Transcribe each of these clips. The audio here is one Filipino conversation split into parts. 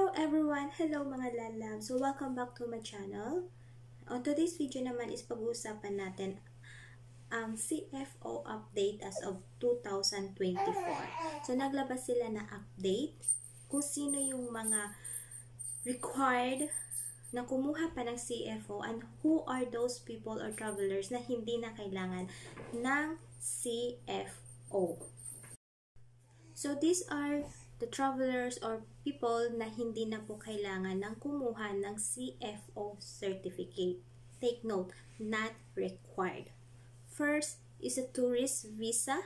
Hello everyone! Hello mga lalab! So welcome back to my channel. On today's video naman is pag-uusapan natin ang CFO update as of 2024. So naglabas sila na update kung sino yung mga required na kumuha pa ng CFO and who are those people or travelers na hindi na kailangan ng CFO. So these are the travelers or people na hindi na po kailangan ng kumuha ng CFO certificate. Take note, not required. First is a tourist visa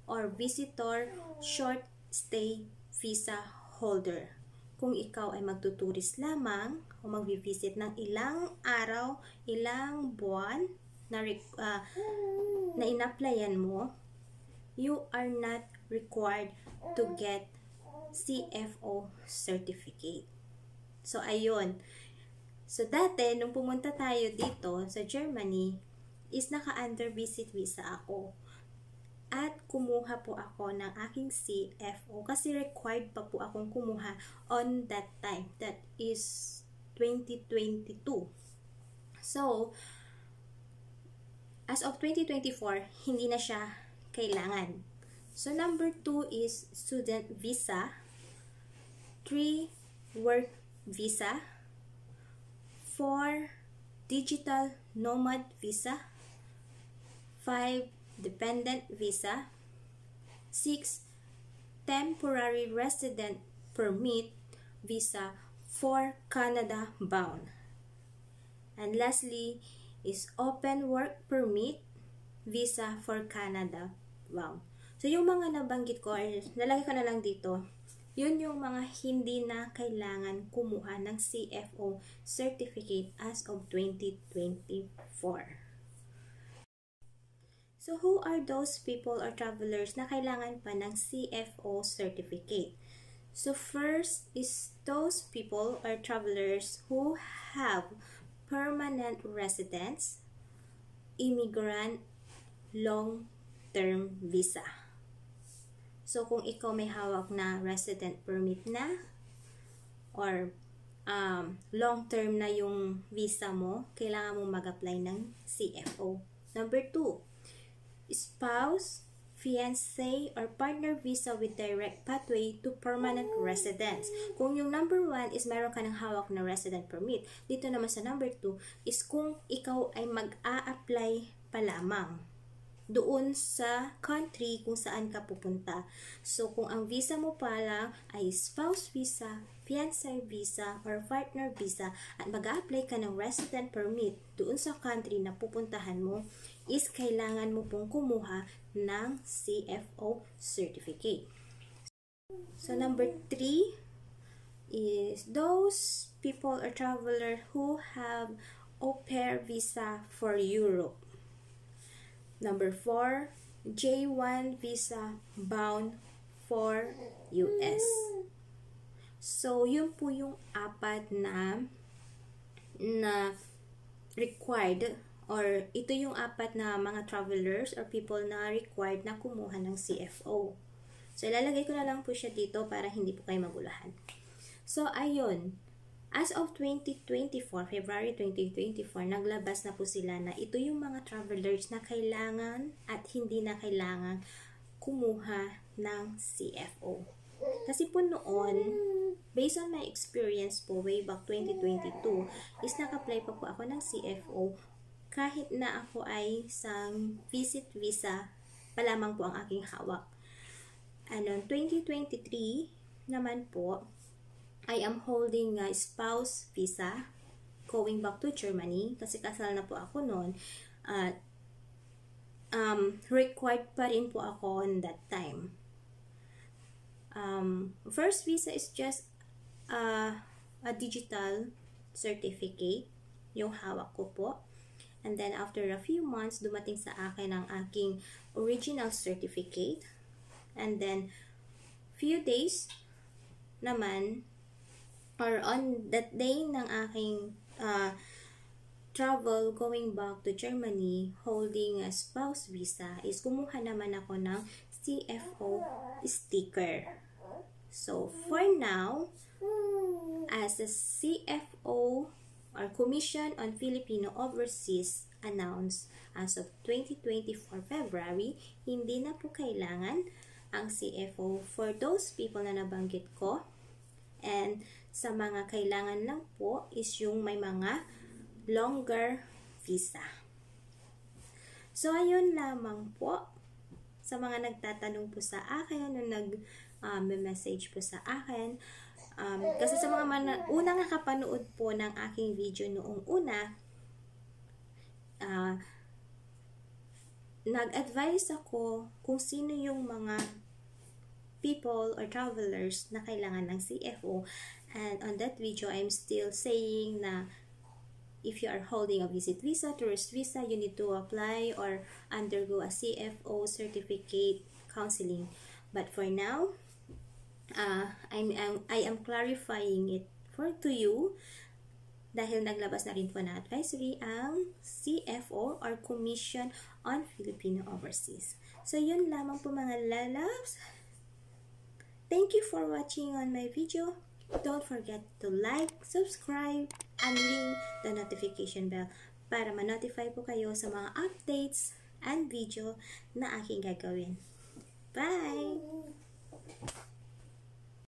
or visitor short stay visa holder. Kung ikaw ay magtuturist lamang o mag-visit ng ilang araw, ilang buwan na in-applyan mo, you are not required to get CFO certificate. So, ayun. So, dati, nung pumunta tayo dito sa Germany, is naka-under visit visa ako. At kumuha po ako ng aking CFO kasi required pa po akong kumuha on that time. That is 2022. So, as of 2024, hindi na siya kailangan. So, number 2 is student visa, 3 work visa, 4 digital nomad visa, 5 dependent visa, 6 temporary resident permit visa for Canada bound. And lastly is open work permit visa for Canada bound. So, yung mga nabanggit ko, nalagay ko na lang dito, yun yung mga hindi na kailangan kumuha ng CFO certificate as of 2024. So, who are those people or travelers na kailangan pa ng CFO certificate? So, first is those people or travelers who have permanent residence, immigrant, long-term visa. So, kung ikaw may hawak na resident permit na or long-term na yung visa mo, kailangan mo mag-apply ng CFO. Number 2, spouse, fiancé, or partner visa with direct pathway to permanent residence. Kung yung number 1 is meron ka ng hawak na resident permit, dito naman sa number 2 is kung ikaw ay mag-a-apply pa lamang doon sa country kung saan ka pupunta. So, kung ang visa mo pala ay spouse visa, fiancé visa, or partner visa, at mag-a-apply ka ng resident permit doon sa country na pupuntahan mo, is kailangan mo pong kumuha ng CFO certificate. So, number 3 is those people or traveler who have au pair visa for Europe. Number 4, J1 visa bound for US. So, yun po yung apat na required or ito yung apat na mga travelers or people na required na kumuha ng CFO. So, ilalagay ko na lang po siya dito para hindi po kayo magulahan. So, ayun. As of 2024, February 2024, naglabas na po sila na ito yung mga travelers na kailangan at hindi na kailangan kumuha ng CFO. Kasi po noon, based on my experience po way back 2022, is naka-apply pa po ako ng CFO kahit na ako ay isang visit visa pa lamang po ang aking hawak. And on 2023 naman po, I am holding a spouse visa going back to Germany kasi kasal na po ako noon at required pa rin po ako on that time. First visa is just a digital certificate yung hawak ko po. And then after a few months, dumating sa akin ang aking original certificate. And then few days naman, or on that day ng aking travel going back to Germany holding a spouse visa, is kumuha naman ako ng CFO sticker. So, for now, as the CFO or Commission on Filipino Overseas announced as of 2024 February, hindi na po kailangan ang CFO for those people na nabanggit ko. And sa mga kailangan lang po is yung may mga longer visa. So, ayun lamang po. Sa mga nagtatanong po sa akin, o nag-message po sa akin, kasi sa mga unang nakapanood po ng aking video noong una, nag-advise ako kung sino yung mga people or travelers na kailangan ng CFO. And on that video, I'm still saying na if you are holding a visit visa, tourist visa, you need to apply or undergo a CFO certificate counseling. But for now, I am clarifying it to you dahil naglabas na rin po na advisory ang CFO or Commission on Filipino Overseas. So, yun lamang po mga lalabs. Thank you for watching on my video. Don't forget to like, subscribe, and ring the notification bell para ma-notify po kayo sa mga updates and video na aking gagawin. Bye!